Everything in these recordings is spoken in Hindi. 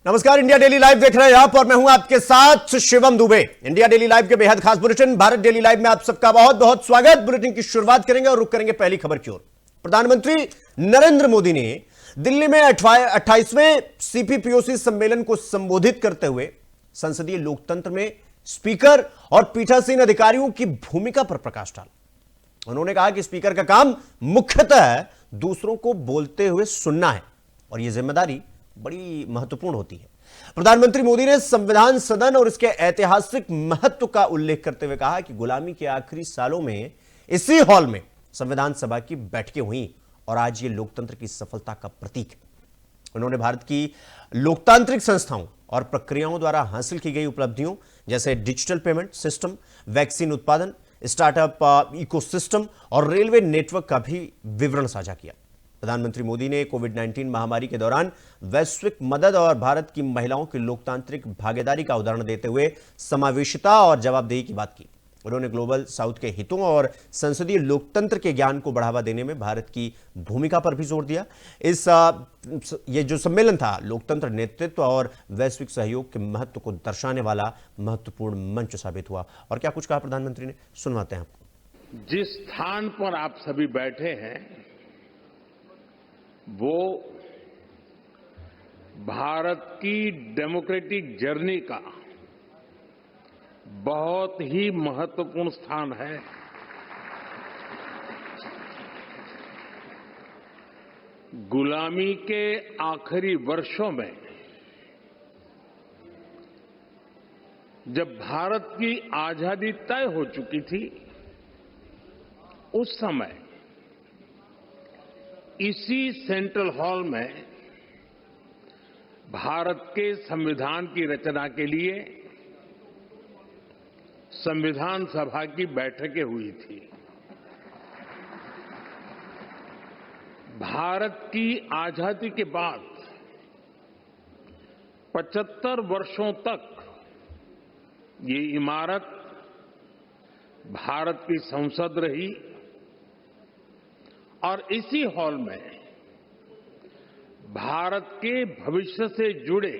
नमस्कार, इंडिया डेली लाइव देख रहे हैं आप और मैं हूं आपके साथ Shivam Dubey. India daily live के बेहद खास बुलेटिन भारत डेली लाइव में आप सबका बहुत बहुत स्वागत। बुलेटिन की शुरुआत करेंगे और रुक करेंगे पहली खबर की ओर। प्रधानमंत्री नरेंद्र मोदी ने दिल्ली में 28वें सीपीपीओसी सम्मेलन को संबोधित करते हुए संसदीय लोकतंत्र में स्पीकर और पीठासीन अधिकारियों की भूमिका पर प्रकाश डाला। उन्होंने कहा कि स्पीकर का काम मुख्यतः दूसरों को बोलते हुए सुनना है और यह जिम्मेदारी बड़ी महत्वपूर्ण होती है। प्रधानमंत्री मोदी ने संविधान सदन और इसके ऐतिहासिक महत्व का उल्लेख करते हुए कहा कि गुलामी के आखिरी सालों में इसी हॉल में संविधान सभा की बैठकें हुई और आज ये लोकतंत्र की सफलता का प्रतीक है। उन्होंने भारत की लोकतांत्रिक संस्थाओं और प्रक्रियाओं द्वारा हासिल की गई उपलब्धियों जैसे डिजिटल पेमेंट सिस्टम, वैक्सीन उत्पादन, स्टार्टअप इकोसिस्टम और रेलवे नेटवर्क का भी विवरण साझा किया। प्रधानमंत्री मोदी ने कोविड-19 महामारी के दौरान वैश्विक मदद और भारत की महिलाओं की लोकतांत्रिक भागीदारी का उदाहरण देते हुए समावेशिता और जवाबदेही की बात की। उन्होंने ग्लोबल साउथ के हितों और संसदीय लोकतंत्र के ज्ञान को बढ़ावा देने में भारत की भूमिका पर भी जोर दिया। ये जो सम्मेलन था लोकतंत्र, नेतृत्व और वैश्विक सहयोग के महत्व को दर्शाने वाला महत्वपूर्ण मंच साबित हुआ। और क्या कुछ कहा प्रधानमंत्री ने, सुनवाते हैं आपको। जिस स्थान पर आप सभी बैठे हैं वो भारत की डेमोक्रेटिक जर्नी का बहुत ही महत्वपूर्ण स्थान है। गुलामी के आखिरी वर्षों में जब भारत की आजादी तय हो चुकी थी, उस समय इसी सेंट्रल हॉल में भारत के संविधान की रचना के लिए संविधान सभा की बैठकें हुई थी। भारत की आजादी के बाद 75 वर्षों तक ये इमारत भारत की संसद रही और इसी हॉल में भारत के भविष्य से जुड़े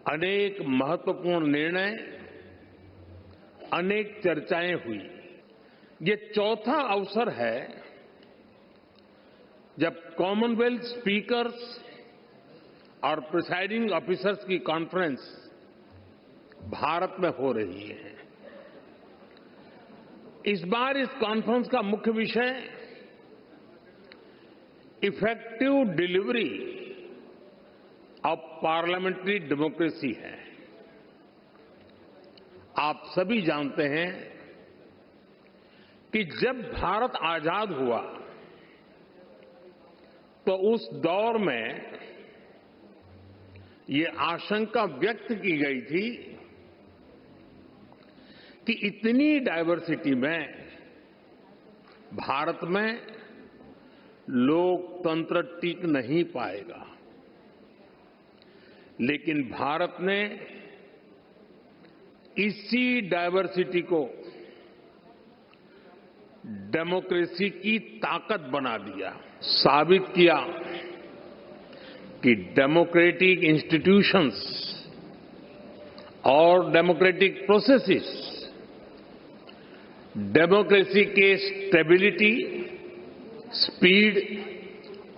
अनेक महत्वपूर्ण निर्णय, अनेक चर्चाएं हुई। ये चौथा अवसर है जब कॉमनवेल्थ स्पीकर्स और प्रिसाइडिंग ऑफिसर्स की कॉन्फ्रेंस भारत में हो रही है। इस बार इस कॉन्फ्रेंस का मुख्य विषय effective delivery of parliamentary democracy है। आप सभी जानते हैं कि जब भारत आजाद हुआ तो उस दौर में ये आशंका व्यक्त की गई थी कि इतनी डायवर्सिटी में भारत में लोकतंत्र टिक नहीं पाएगा। लेकिन भारत ने इसी डायवर्सिटी को डेमोक्रेसी की ताकत बना दिया, साबित किया कि डेमोक्रेटिक इंस्टीट्यूशंस और डेमोक्रेटिक प्रोसेसेस डेमोक्रेसी के स्टेबिलिटी, स्पीड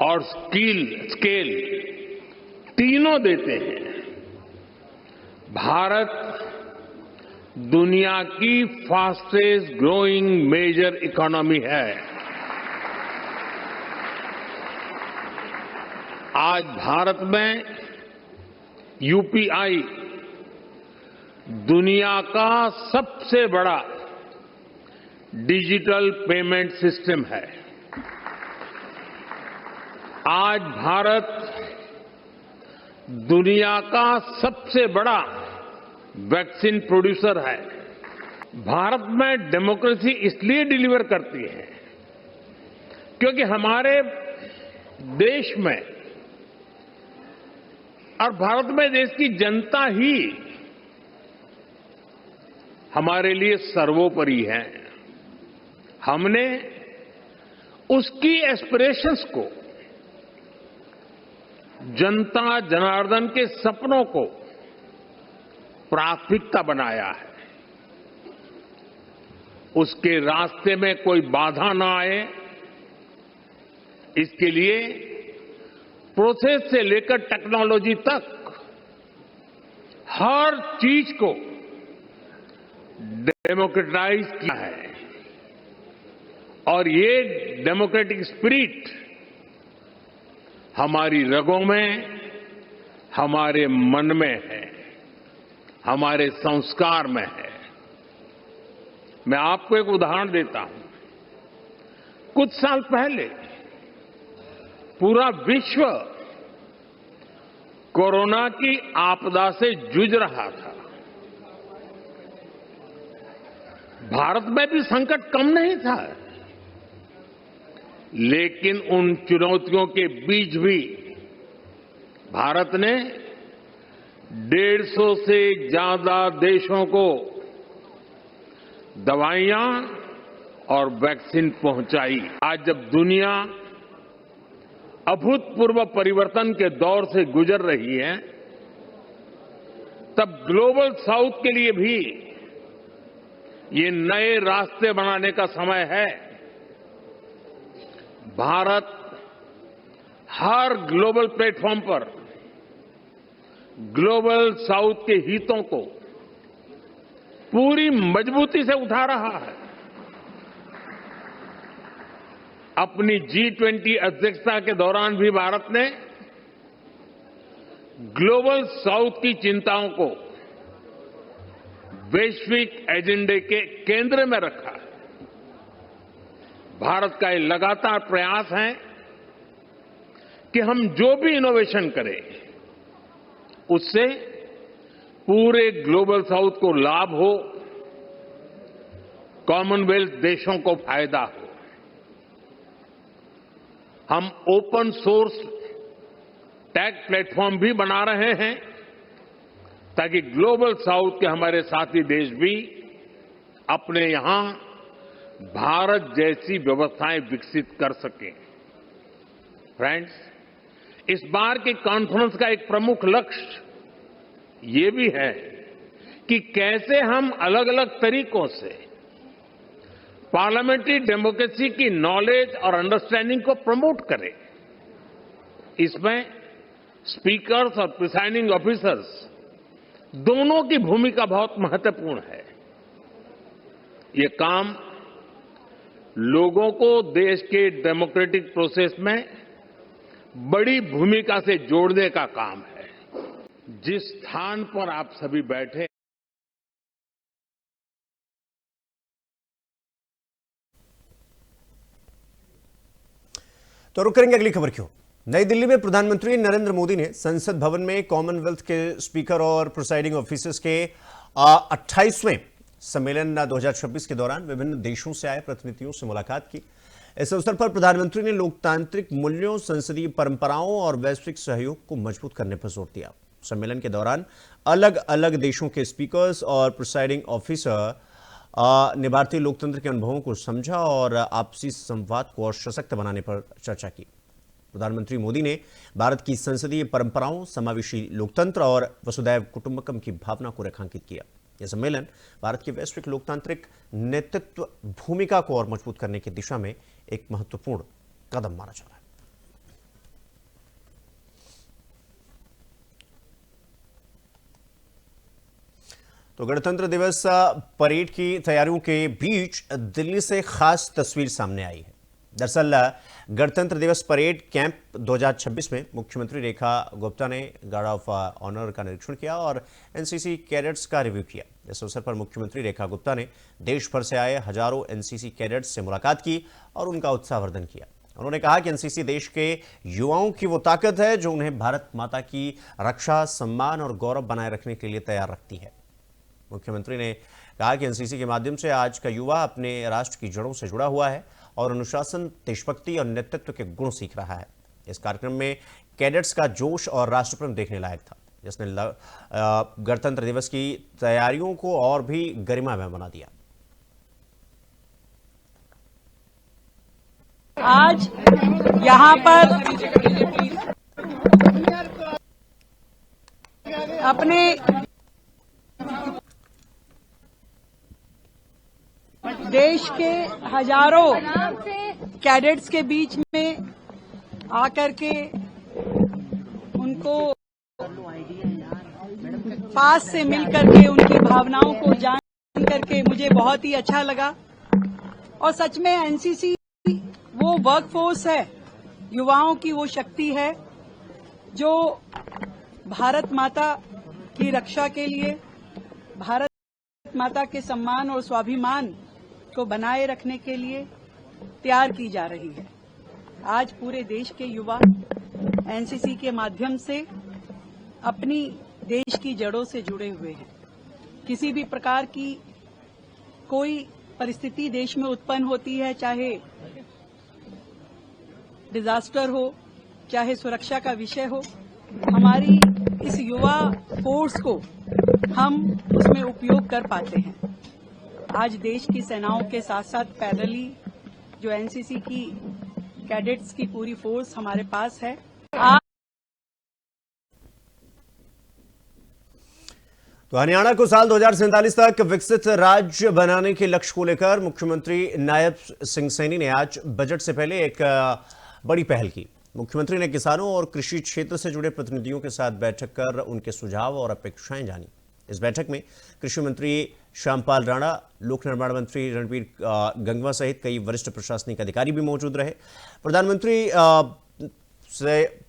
और स्केल तीनों देते हैं। भारत दुनिया की फास्टेस्ट ग्रोइंग मेजर इकोनॉमी है। आज भारत में यूपीआई दुनिया का सबसे बड़ा डिजिटल पेमेंट सिस्टम है। आज भारत दुनिया का सबसे बड़ा वैक्सीन प्रोड्यूसर है। भारत में डेमोक्रेसी इसलिए डिलीवर करती है क्योंकि हमारे देश में और भारत में देश की जनता ही हमारे लिए सर्वोपरि है। हमने उसकी एस्पिरेशंस को जनता जनार्दन के सपनों को प्राथमिकता बनाया है। उसके रास्ते में कोई बाधा ना आए, इसके लिए प्रोसेस से लेकर टेक्नोलॉजी तक हर चीज को डेमोक्रेटाइज किया है। और ये डेमोक्रेटिक स्पिरिट हमारी रगों में, हमारे मन में है, हमारे संस्कार में है। मैं आपको एक उदाहरण देता हूं। कुछ साल पहले पूरा विश्व कोरोना की आपदा से जूझ रहा था। भारत में भी संकट कम नहीं था, लेकिन उन चुनौतियों के बीच भी भारत ने 150 से ज्यादा देशों को दवाइयां और वैक्सीन पहुंचाई। आज जब दुनिया अभूतपूर्व परिवर्तन के दौर से गुजर रही है, तब ग्लोबल साउथ के लिए भी ये नए रास्ते बनाने का समय है। भारत हर ग्लोबल प्लेटफॉर्म पर ग्लोबल साउथ के हितों को पूरी मजबूती से उठा रहा है। अपनी G20 अध्यक्षता के दौरान भी भारत ने ग्लोबल साउथ की चिंताओं को वैश्विक एजेंडे के केंद्र में रखा है। भारत का ये लगातार प्रयास है कि हम जो भी इनोवेशन करें, उससे पूरे ग्लोबल साउथ को लाभ हो, कॉमनवेल्थ देशों को फायदा हो। हम ओपन सोर्स टेक प्लेटफॉर्म भी बना रहे हैं, ताकि ग्लोबल साउथ के हमारे साथी देश भी अपने यहां भारत जैसी व्यवस्थाएं विकसित कर सकें। फ्रेंड्स, इस बार की कॉन्फ्रेंस का एक प्रमुख लक्ष्य ये भी है कि कैसे हम अलग अलग तरीकों से पार्लियामेंट्री डेमोक्रेसी की नॉलेज और अंडरस्टैंडिंग को प्रमोट करें। इसमें स्पीकर्स और प्रिसाइडिंग ऑफिसर्स दोनों की भूमिका बहुत महत्वपूर्ण है। ये काम लोगों को देश के डेमोक्रेटिक प्रोसेस में बड़ी भूमिका से जोड़ने का काम है। जिस स्थान पर आप सभी बैठे, तो रुक करेंगे अगली खबर की ओर। नई दिल्ली में प्रधानमंत्री नरेंद्र मोदी ने संसद भवन में कॉमनवेल्थ के स्पीकर और प्रिसाइडिंग ऑफिसर्स के 28वें सम्मेलन 2026 के दौरान विभिन्न देशों से आए प्रतिनिधियों से मुलाकात की। इस अवसर पर प्रधानमंत्री ने लोकतांत्रिक मूल्यों, संसदीय परंपराओं और वैश्विक सहयोग को मजबूत करने पर जोर दिया। सम्मेलन के दौरान अलग अलग देशों के स्पीकर्स और प्रिसाइडिंग ऑफिसर ने भारतीय लोकतंत्र के अनुभवों को समझा और आपसी संवाद को और सशक्त बनाने पर चर्चा की। प्रधानमंत्री मोदी ने भारत की संसदीय परंपराओं, समावेशी लोकतंत्र और वसुधैव कुटुंबकम की भावना को रेखांकित किया। यह सम्मेलन भारत की वैश्विक लोकतांत्रिक नेतृत्व भूमिका को और मजबूत करने की दिशा में एक महत्वपूर्ण कदम माना जा रहा है। तो गणतंत्र दिवस परेड की तैयारियों के बीच दिल्ली से खास तस्वीर सामने आई है। दरअसल गणतंत्र दिवस परेड कैंप 2026 में मुख्यमंत्री रेखा गुप्ता ने गार्ड ऑफ ऑनर का निरीक्षण किया और एनसीसी कैडेट्स का रिव्यू किया। इस अवसर पर मुख्यमंत्री रेखा गुप्ता ने देश भर से आए हजारों एनसीसी कैडेट्स से मुलाकात की और उनका उत्साहवर्धन किया। उन्होंने कहा कि एनसीसी देश के युवाओं की वो ताकत है जो उन्हें भारत माता की रक्षा, सम्मान और गौरव बनाए रखने के लिए तैयार रखती है। मुख्यमंत्री ने कहा कि एनसीसी के माध्यम से आज का युवा अपने राष्ट्र की जड़ों से जुड़ा हुआ है और अनुशासन, देशभक्ति और नेतृत्व के गुण सीख रहा है। इस कार्यक्रम में कैडेट्स का जोश और राष्ट्रप्रेम देखने लायक था, जिसने गणतंत्र दिवस की तैयारियों को और भी गरिमामय बना दिया। आज यहाँ पर अपने देश के हजारों कैडेट्स के बीच में आकर के उनको पास से मिल करके उनकी भावनाओं को जान करके मुझे बहुत ही अच्छा लगा। और सच में एनसीसी वो वर्कफोर्स है, युवाओं की वो शक्ति है जो भारत माता की रक्षा के लिए, भारत माता के सम्मान और स्वाभिमान को बनाए रखने के लिए तैयार की जा रही है। आज पूरे देश के युवा एनसीसी के माध्यम से अपनी देश की जड़ों से जुड़े हुए हैं। किसी भी प्रकार की कोई परिस्थिति देश में उत्पन्न होती है, चाहे डिजास्टर हो, चाहे सुरक्षा का विषय हो, हमारी इस युवा फोर्स को हम उसमें उपयोग कर पाते हैं। आज देश की सेनाओं के साथ साथ पैरेलली जो एनसीसी की कैडेट्स की पूरी फोर्स हमारे पास है। तो हरियाणा को साल 2047 तक विकसित राज्य बनाने के लक्ष्य को लेकर मुख्यमंत्री नायब सिंह सैनी ने आज बजट से पहले एक बड़ी पहल की। मुख्यमंत्री ने किसानों और कृषि क्षेत्र से जुड़े प्रतिनिधियों के साथ बैठक कर उनके सुझाव और अपेक्षाएं जानी। इस बैठक में कृषि मंत्री श्यामपाल राणा, लोक निर्माण मंत्री रणबीर गंगवा सहित कई वरिष्ठ प्रशासनिक अधिकारी भी मौजूद रहे। प्रधानमंत्री से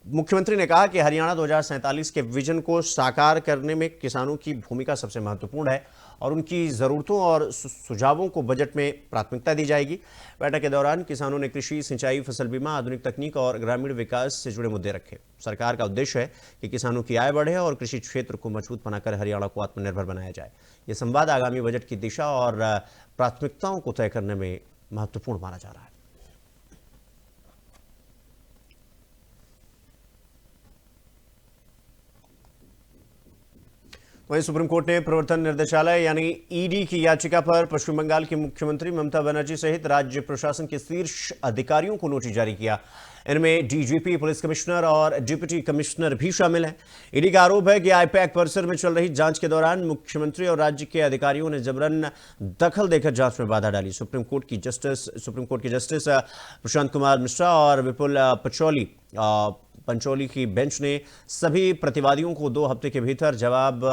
मुख्यमंत्री ने कहा कि हरियाणा 2047 के विजन को साकार करने में किसानों की भूमिका सबसे महत्वपूर्ण है और उनकी जरूरतों और सुझावों को बजट में प्राथमिकता दी जाएगी। बैठक के दौरान किसानों ने कृषि, सिंचाई, फसल बीमा, आधुनिक तकनीक और ग्रामीण विकास से जुड़े मुद्दे रखे। सरकार का उद्देश्य है कि किसानों की आय बढ़े और कृषि क्षेत्र को मजबूत बनाकर हरियाणा को आत्मनिर्भर बनाया जाए। ये संवाद आगामी बजट की दिशा और प्राथमिकताओं को तय करने में महत्वपूर्ण माना जा रहा है। वहीं सुप्रीम कोर्ट ने प्रवर्तन निर्देशालय यानी ईडी की याचिका पर पश्चिम बंगाल की मुख्यमंत्री ममता बनर्जी सहित राज्य प्रशासन के शीर्ष अधिकारियों को नोटिस जारी किया। इनमें डीजीपी, पुलिस कमिश्नर और डिप्टी कमिश्नर भी शामिल हैं। ईडी का आरोप है कि आईपैक परिसर में चल रही जांच के दौरान मुख्यमंत्री और राज्य के अधिकारियों ने जबरन दखल देकर जांच में बाधा डाली। सुप्रीम कोर्ट की जस्टिस प्रशांत कुमार मिश्रा और विपुल पंचोली की बेंच ने सभी प्रतिवादियों को 2 हफ्ते के भीतर जवाब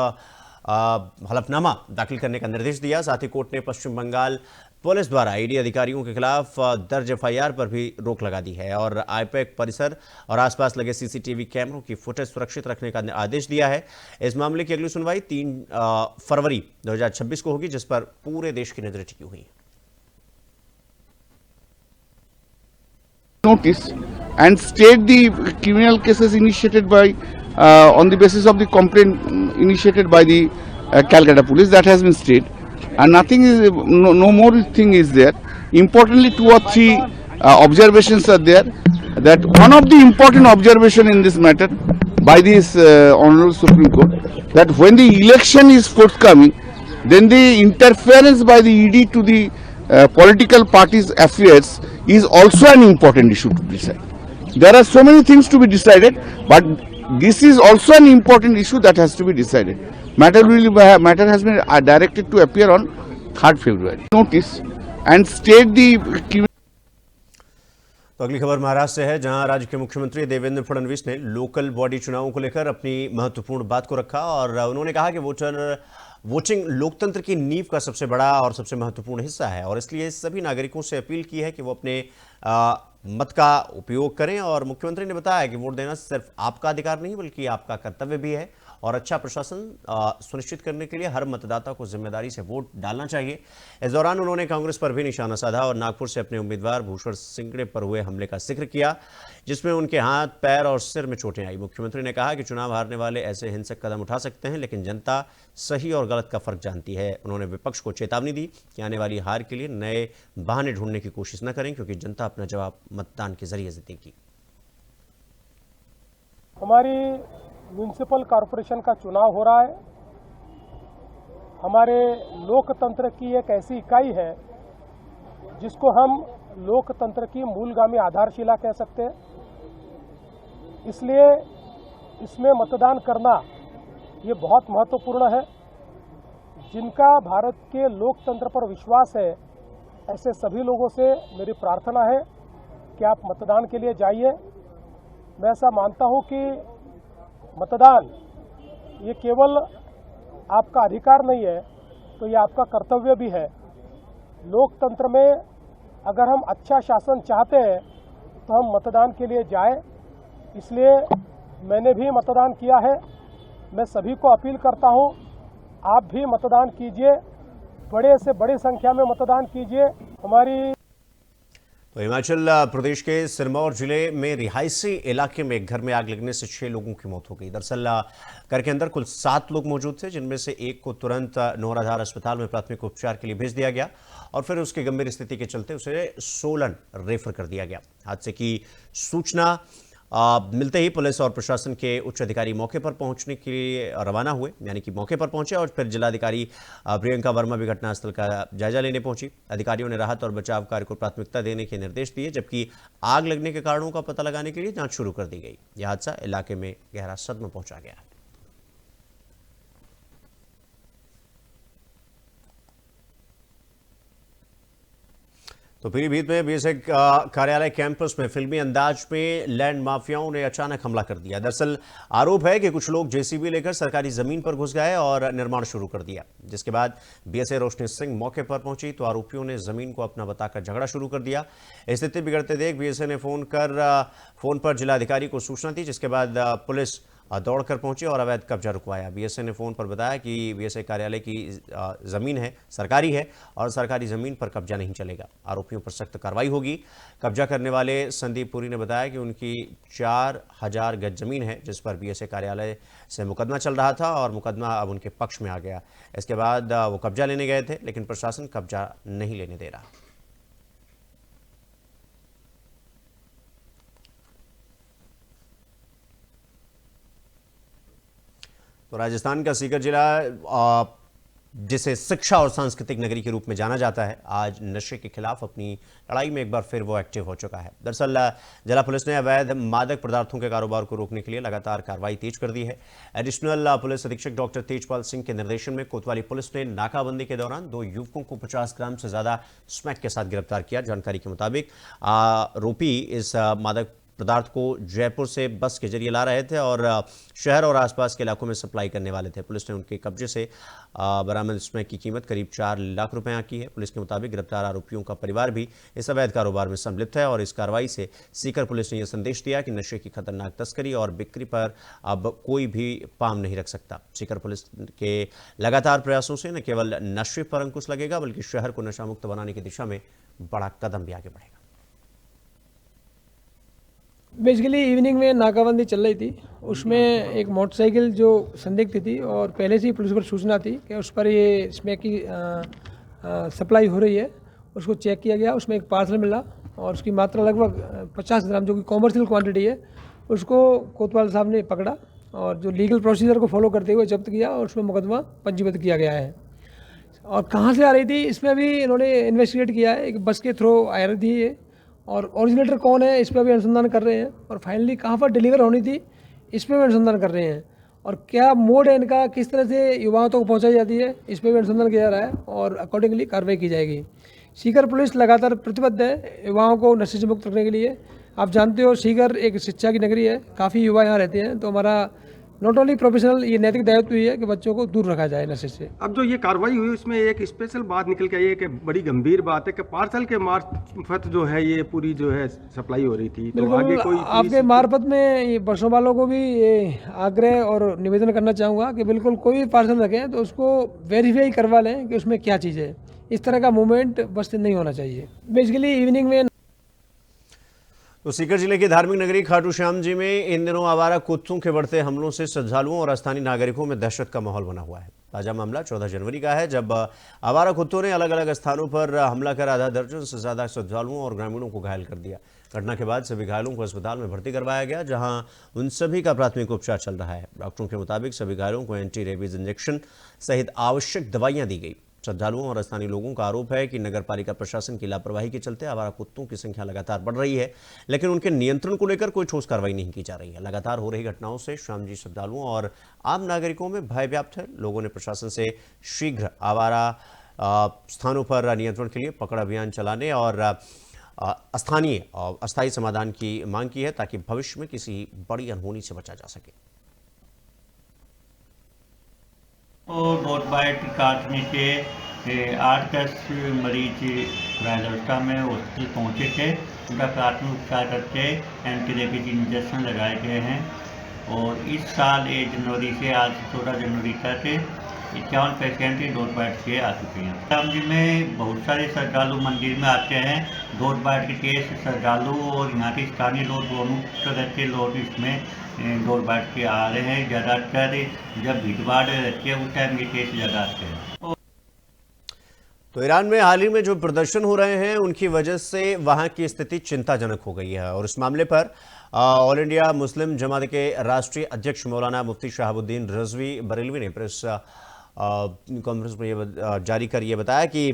हलफनामा दाखिल करने का निर्देश दिया। साथ ही कोर्ट ने पश्चिम बंगाल पुलिस द्वारा ईडी अधिकारियों के खिलाफ दर्ज एफआईआर पर भी रोक लगा दी है और आईपैक परिसर और आसपास लगे सीसीटीवी कैमरों की फुटेज सुरक्षित रखने का आदेश दिया है। इस मामले की अगली सुनवाई 3 फरवरी 2026 को होगी, जिस पर पूरे देश की नजरें टिकी हुई है। Notice and state the criminal cases initiated by on the basis of the complaint initiated by the Calcutta police. That has been stayed, and nothing is no more thing is there. Importantly, 2 or 3 observations are there. That one of the important observation in this matter by this Honorable Supreme Court, that when the election is forthcoming, then the interference by the ED to the political parties' affairs is also an important issue to decide. There are so many things to be decided, but this is also an important issue that has to be decided. Matter has been directed to appear on 3rd February. Notice and state the. तो अगली खबर महाराष्ट्र से है, जहां राज्य के मुख्यमंत्री देवेंद्र फडणवीस ने लोकल बॉडी चुनावों को लेकर अपनी महत्वपूर्ण बात को रखा और उन्होंने कहा कि वोटिंग लोकतंत्र की नींव का सबसे बड़ा और सबसे महत्वपूर्ण हिस्सा है और इसलिए सभी नागरिकों से अपील की है कि वो अपने मत का उपयोग करें। और मुख्यमंत्री ने बताया कि वोट देना सिर्फ आपका अधिकार नहीं बल्कि आपका कर्तव्य भी है और अच्छा प्रशासन सुनिश्चित करने के लिए हर मतदाता को जिम्मेदारी से वोट डालना चाहिए। इस दौरान उन्होंने कांग्रेस पर भी निशाना साधा और नागपुर से अपने उम्मीदवार भूषण सिंगड़े पर हुए हमले का जिक्र किया, जिसमें उनके हाथ, पैर और सिर में चोटें आई। मुख्यमंत्री ने कहा कि चुनाव हारने वाले ऐसे हिंसक कदम उठा सकते हैं, लेकिन जनता सही और गलत का फर्क जानती है। उन्होंने विपक्ष को चेतावनी दी कि आने वाली हार के लिए नए बहाने ढूंढने की कोशिश न करें, क्योंकि जनता अपना जवाब मतदान के जरिए देगी। हमारी म्यूनिसिपल कॉरपोरेशन का चुनाव हो रहा है। हमारे लोकतंत्र की एक ऐसी इकाई है जिसको हम लोकतंत्र की मूलगामी आधारशिला कह सकते हैं। इसलिए इसमें मतदान करना ये बहुत महत्वपूर्ण है। जिनका भारत के लोकतंत्र पर विश्वास है, ऐसे सभी लोगों से मेरी प्रार्थना है कि आप मतदान के लिए जाइए। मैं ऐसा मानता हूं कि मतदान ये केवल आपका अधिकार नहीं है, तो ये आपका कर्तव्य भी है। लोकतंत्र में अगर हम अच्छा शासन चाहते हैं तो हम मतदान के लिए जाएं। इसलिए मैंने भी मतदान किया है। मैं सभी को अपील करता हूं, आप भी मतदान कीजिए, बड़े से बड़ी संख्या में मतदान कीजिए। हमारी तो हिमाचल प्रदेश के सिरमौर जिले में रिहायशी इलाके में एक घर में आग लगने से 6 लोगों की मौत हो गई। दरअसल घर के अंदर कुल 7 लोग मौजूद थे, जिनमें से एक को तुरंत नौराधार अस्पताल में प्राथमिक उपचार के लिए भेज दिया गया और फिर उसकी गंभीर स्थिति के चलते उसे सोलन रेफर कर दिया गया। हादसे की सूचना मिलते ही पुलिस और प्रशासन के उच्च अधिकारी मौके पर पहुंचने के लिए रवाना हुए, यानी कि मौके पर पहुंचे और फिर जिलाधिकारी प्रियंका वर्मा भी घटनास्थल का जायजा लेने पहुंची। अधिकारियों ने राहत और बचाव कार्य को प्राथमिकता देने के निर्देश दिए, जबकि आग लगने के कारणों का पता लगाने के लिए जांच शुरू कर दी गई। यह हादसा इलाके में गहरा सदमा पहुंचा गया है। तो पीलीभीत में बीएसएफ कार्यालय कैंपस में फिल्मी अंदाज में लैंड माफियाओं ने अचानक हमला कर दिया। दरअसल आरोप है कि कुछ लोग जेसीबी लेकर सरकारी जमीन पर घुस गए और निर्माण शुरू कर दिया, जिसके बाद बीएसए रोशनी सिंह मौके पर पहुंची तो आरोपियों ने जमीन को अपना बताकर झगड़ा शुरू कर दिया। स्थिति बिगड़ते देख बीएसए ने फोन पर जिलाधिकारी को सूचना दी, जिसके बाद पुलिस दौड़कर पहुंची और अवैध कब्जा रुकवाया। बीएसए ने फोन पर बताया कि बीएसए कार्यालय की जमीन है, सरकारी है और सरकारी जमीन पर कब्जा नहीं चलेगा, आरोपियों पर सख्त कार्रवाई होगी। कब्जा करने वाले संदीप पुरी ने बताया कि उनकी 4000 गज जमीन है, जिस पर बीएसए कार्यालय से मुकदमा चल रहा था और मुकदमा अब उनके पक्ष में आ गया। इसके बाद वो कब्जा लेने गए थे, लेकिन प्रशासन कब्जा नहीं लेने दे रहा। तो राजस्थान का सीकर जिला, जिसे शिक्षा और सांस्कृतिक नगरी के रूप में जाना जाता है, आज नशे के खिलाफ अपनी लड़ाई में एक बार फिर वो एक्टिव हो चुका है। दरअसल जिला पुलिस ने अवैध मादक पदार्थों के कारोबार को रोकने के लिए लगातार कार्रवाई तेज कर दी है। एडिशनल पुलिस अधीक्षक डॉक्टर तेजपाल सिंह के निर्देशन में कोतवाली पुलिस ने नाकाबंदी के दौरान 2 युवकों को 50 ग्राम से ज्यादा स्मैक के साथ गिरफ्तार किया। जानकारी के मुताबिक आरोपी इस मादक पदार्थ को जयपुर से बस के जरिए ला रहे थे और शहर और आसपास के इलाकों में सप्लाई करने वाले थे। पुलिस ने उनके कब्जे से बरामद स्मैक की कीमत करीब 4 लाख रुपए आंकी है। पुलिस के मुताबिक गिरफ्तार आरोपियों का परिवार भी इस अवैध कारोबार में सम्मिलित है और इस कार्रवाई से सीकर पुलिस ने यह संदेश दिया कि नशे की खतरनाक तस्करी और बिक्री पर अब कोई भी पाम नहीं रख सकता। सीकर पुलिस के लगातार प्रयासों से न केवल नशे पर अंकुश लगेगा, बल्कि शहर को नशा मुक्त बनाने की दिशा में बड़ा कदम भी आगे बढ़ेगा। बेसिकली इवनिंग में नाकाबंदी चल रही थी, उसमें एक मोटरसाइकिल जो संदिग्ध थी और पहले से ही पुलिस पर सूचना थी कि उस पर ये स्मैक की सप्लाई हो रही है। उसको चेक किया गया, उसमें एक पार्सल मिला और उसकी मात्रा लगभग 50 ग्राम, जो कि कॉमर्शियल क्वांटिटी है, उसको कोतवाल साहब ने पकड़ा और जो लीगल प्रोसीजर को फॉलो करते हुए जब्त किया और उसमें मुकदमा पंजीबद्ध किया गया है। और कहाँ से आ रही थी इसमें भी इन्होंने इन्वेस्टिगेट किया है। एक बस के थ्रू आ रही थी ये, और ओरिजिनेटर कौन है इस पर भी अनुसंधान कर रहे हैं और फाइनली कहाँ पर डिलीवर होनी थी इस पर भी अनुसंधान कर रहे हैं और क्या मोड है इनका, किस तरह से युवाओं तक पहुँचाई जाती है, इस पर भी अनुसंधान किया जा रहा है और अकॉर्डिंगली कार्रवाई की जाएगी। सीकर पुलिस लगातार प्रतिबद्ध है युवाओं को नशे से मुक्त रखने के लिए। आप जानते हो सीकर एक शिक्षा की नगरी है, काफ़ी युवा यहाँ रहते हैं, तो हमारा नॉट ओनली प्रोफेशनल ये नैतिक दायित्व ही है कि बच्चों को दूर रखा जाए नशे से। अब जो ये कार्रवाई हुई उसमें एक स्पेशल बात निकल के आई है कि बड़ी गंभीर बात है कि पार्सल के मार्फत जो है ये पूरी जो है सप्लाई हो रही थी। तो आगे कोई आपके मार्फत में ये बसों वालों को भी ये आग्रह और निवेदन करना चाहूँगा कि बिल्कुल कोई भी पार्सल रखें तो उसको वेरीफाई करवा लें कि उसमें क्या चीज़ है। इस तरह का मूवमेंट बस से नहीं होना चाहिए। बेसिकली इवनिंग में तो सीकर जिले की धार्मिक नगरी खाटू श्याम जी में इन दिनों आवारा कुत्तों के बढ़ते हमलों से श्रद्धालुओं और स्थानीय नागरिकों में दहशत का माहौल बना हुआ है। ताजा मामला 14 जनवरी का है, जब आवारा कुत्तों ने अलग अलग स्थानों पर हमला कर आधा दर्जन से ज्यादा श्रद्धालुओं और ग्रामीणों को घायल कर दिया। घटना के बाद सभी घायलों को अस्पताल में भर्ती करवाया गया, जहां उन सभी का प्राथमिक उपचार चल रहा है। डॉक्टरों के मुताबिक सभी घायलों को एंटी रेबीज इंजेक्शन सहित आवश्यक दवाइयां दी गई। श्रद्धालुओं और स्थानीय लोगों का आरोप है कि नगर पालिका प्रशासन की लापरवाही के चलते आवारा कुत्तों की संख्या लगातार बढ़ रही है, लेकिन उनके नियंत्रण को लेकर कोई ठोस कार्रवाई नहीं की जा रही है। लगातार हो रही घटनाओं से श्याम जी श्रद्धालुओं और आम नागरिकों में भय व्याप्त है। लोगों ने प्रशासन से शीघ्र आवारा स्थानों पर नियंत्रण के लिए पकड़ अभियान चलाने और स्थानीय और अस्थायी समाधान की मांग की है, ताकि भविष्य में किसी बड़ी अनहोनी से बचा जा सके। और डॉट बाइट काटने के 8-10 मरीज घायल अवस्था में हॉस्पिटल पहुंचे थे। उनका प्राथमिक उपचार करके एंटी रेबीज इंजेक्शन लगाए गए हैं। और इस साल 1 जनवरी से आज 14 जनवरी तक 51 पेशेंट डॉट बाइट से आ चुके हैं। राम जी में बहुत सारे श्रद्धालु मंदिर में आते हैं। डॉट बाइट के केस श्रद्धालु और यहाँ के स्थानीय लोग दोनों तरह के लोग इसमें डॉट बाइट के आ रहे हैं। ज़्यादातर जब भीड़ भाड़ रहती है उस टाइम ये केस ज़्यादा आते हैं। तो ईरान में हाल ही में जो प्रदर्शन हो रहे हैं उनकी वजह से वहां की स्थिति चिंताजनक हो गई है और इस मामले पर ऑल इंडिया मुस्लिम जमात के राष्ट्रीय अध्यक्ष मौलाना मुफ्ती शहाबुद्दीन रिजवी बरेलवी ने प्रेस कॉन्फ्रेंस में ये जारी कर ये बताया कि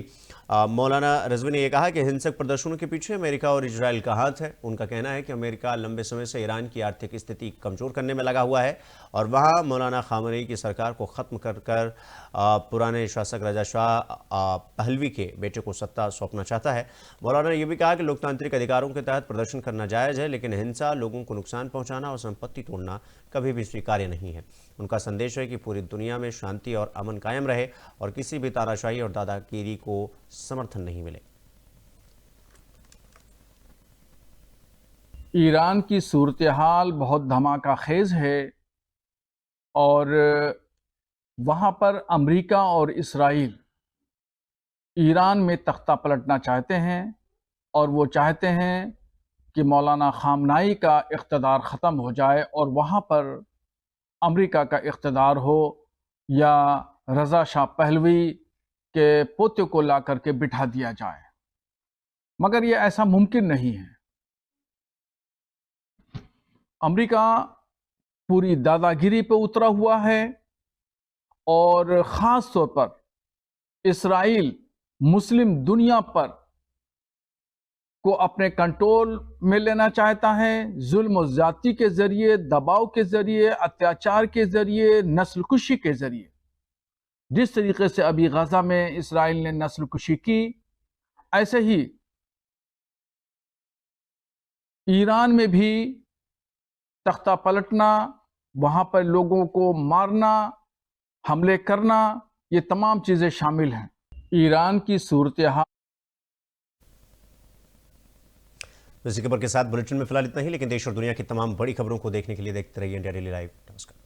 मौलाना रिजवी ने यह कहा कि हिंसक प्रदर्शनों के पीछे अमेरिका और इजराइल का हाथ है। उनका कहना है कि अमेरिका लंबे समय से ईरान की आर्थिक स्थिति कमजोर करने में लगा हुआ है और वहां मौलाना खामनेई की सरकार को खत्म कर पुराने शासक रजा शाह पहलवी के बेटे को सत्ता सौंपना चाहता है। मौलाना ने यह भी कहा कि लोकतांत्रिक अधिकारों के तहत प्रदर्शन करना जायज़ है, लेकिन हिंसा, लोगों को नुकसान पहुंचाना और संपत्ति तोड़ना कभी भी स्वीकार्य नहीं है। उनका संदेश है कि पूरी दुनिया में शांति और अमन कायम रहे और किसी भी तानाशाही और दादागिरी को समर्थन नहीं मिले। ईरान की सूरत हाल बहुत धमाका खेज है और वहाँ पर अमेरिका और इसराइल ईरान में तख्ता पलटना चाहते हैं और वो चाहते हैं कि मौलाना खामनाई का इक़्तिदार ख़त्म हो जाए और वहाँ पर अमेरिका का इक़्तिदार हो या रज़ा शाह पहलवी के पोते को ला करके बिठा दिया जाए, मगर ये ऐसा मुमकिन नहीं है। अमेरिका पूरी दादागिरी पे उतरा हुआ है और ख़ास तौर पर इसराइल मुस्लिम दुनिया पर को अपने कंट्रोल में लेना चाहता है। जुल्म और ज़्यादती के ज़रिए, दबाव के ज़रिए, अत्याचार के ज़रिए, नस्लकुशी के ज़रिए। जिस तरीके से अभी गज़ा में इसराइल ने नस्लकुशी की, ऐसे ही ईरान में भी तख्ता पलटना, वहाँ पर लोगों को मारना, हमले करना, ये तमाम चीज़ें शामिल हैं। ईरान की सूरत हाल। इसी खबर के साथ बुलेटिन में फिलहाल इतना ही, लेकिन देश और दुनिया की तमाम बड़ी खबरों को देखने के लिए देखते रहिए इंडिया डेली लाइव। नमस्कार।